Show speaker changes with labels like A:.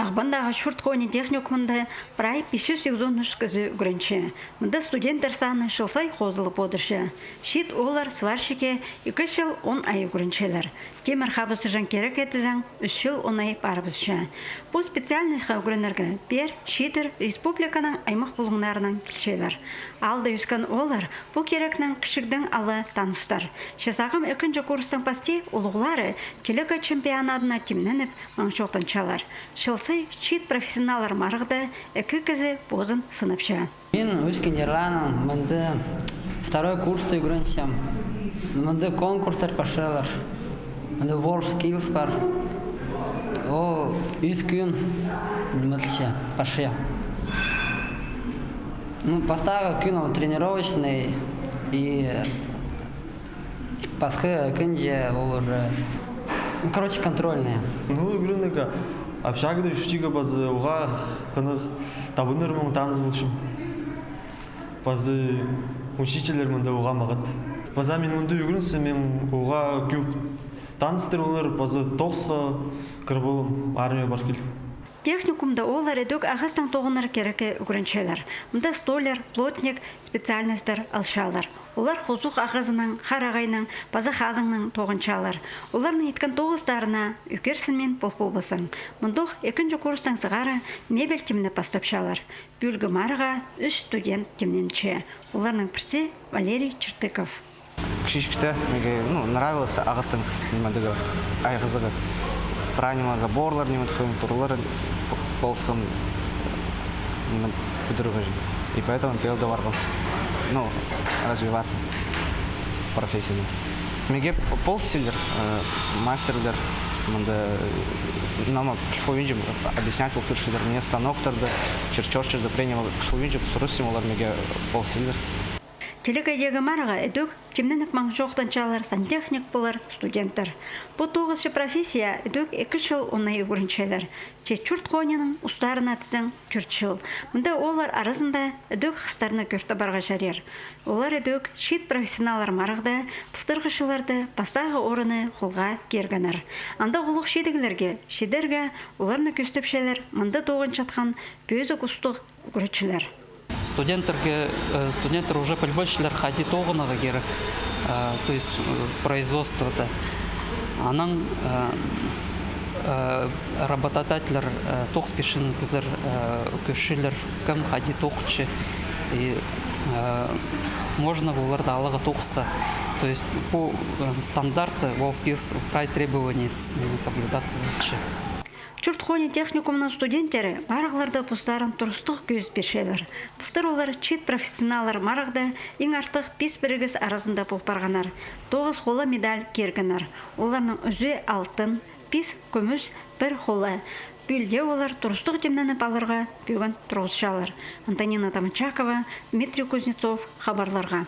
A: Ағбандағы шүртқоне техникумында прай 593 кізі үгірінші. Мұнда студенттер саны шылсай қозылып одыршы. Шит олар сварщике 2 жыл 10 ай үгіріншелер. Темір қабысы жан керек етізен 3 жыл 10 ай барбызшы. Бұл специальностьқа үгірінерге бер, шитер, республиканың аймақ бұлыңларынан келшелер. Алды үскен олар бұл керекнің кішігдің алы таныстар. Шесағым 2-ші курстың пасти ұлығылары телека чемпионатына темненіп маңшоқтан чалар. Шылсай шит профессионалар марғыда 2 кізі бозын сыныпшы.
B: Мен өскен ерланым, мұнды 2 курста үгіріншем. Мұнды конкурстар пашалар. Мұнды World Skills бар. Ол үскін мүмітілше пашы. Поставил кинул тренировочный и пасхы кинже уже, короче, контрольные.
C: Игры общагада шутига базы уга ханах табыныр мон таныз булшым. Базы учителер монда уга магат. База мен монда игрынсы мен уга күп таныстыр олар базы 90 кырбылым армия бар кел.
A: Техникумда олар едік ағыстың тоғыныр кереке үгіріншелер. Мұнда столер, плотник, специальностер алшалар. Олар қосуқ ағызының, қарағайның, базы хазыңның тоғыншалар. Олардың еткен тоғыздарына үкерсінмен бұл-бұлбысың. Мұндық 2-ші курстың сығары мебель теміне пастапшалар. Бүлгі марыға 3 студент темненші. Оларның бірсе Валерий Чертыков.
D: Кішкішті меге нравился ағыстың немадығы айғызығы. Ранимо заборлар немадығын, турлар болсқым бүдіргі. И поэтому пелді барғым. Развиваться профессияны. Меге полстиллер, мастерлер. Нам повинжим объяснять волкуршидер. Мне станоктарды, черчошчырды принял повинжим сурусимолар меге полстиллер.
A: Телекайдегі марыға әдік темненік маңшоқтанчалар сантехник болар студенттер. Бұл 9-ші профессия әдік 2 жыл онай үгіріншелер. Че чүрт қонының ұстарына тізің 4 жыл. Мұнда олар арызында әдік қыстарына көрті барға жарер. Олар әдік шит профессионалар марығда бұқтырғышыларды бастағы орыны қолға кергенер. Анда ғылық шедігілерге, шедерге оларны көстепшелер мұнда доғын жатқан бөзі құстық үгіріншелер.
E: Студенттер уже по-большему ходит оғынаға керек, то есть производствода. Анан работодателер тоқ спешін кіздер көшілер кім ходит оқчы. И можно оларды алығы тоқысқа. То есть по стандарту WorldSkills прай требований соблюдаться лучше.
A: Чүртқоне техникумның студенттері барғыларды пұстарын тұрыстық көз бешелер. Бұқтыр олар чет профессионалар марғда ең артық 5 бірігіз арасында бұлпарғанар. 9 қолы медаль кергінар. Оларның үзі алтын, 5 көміз, 1 қолы. Бүлде олар тұрыстық демненіп алырға бүгін тұрғызшалар. Антонина Тамчакова, Дмитрий Кузнецов хабарларға.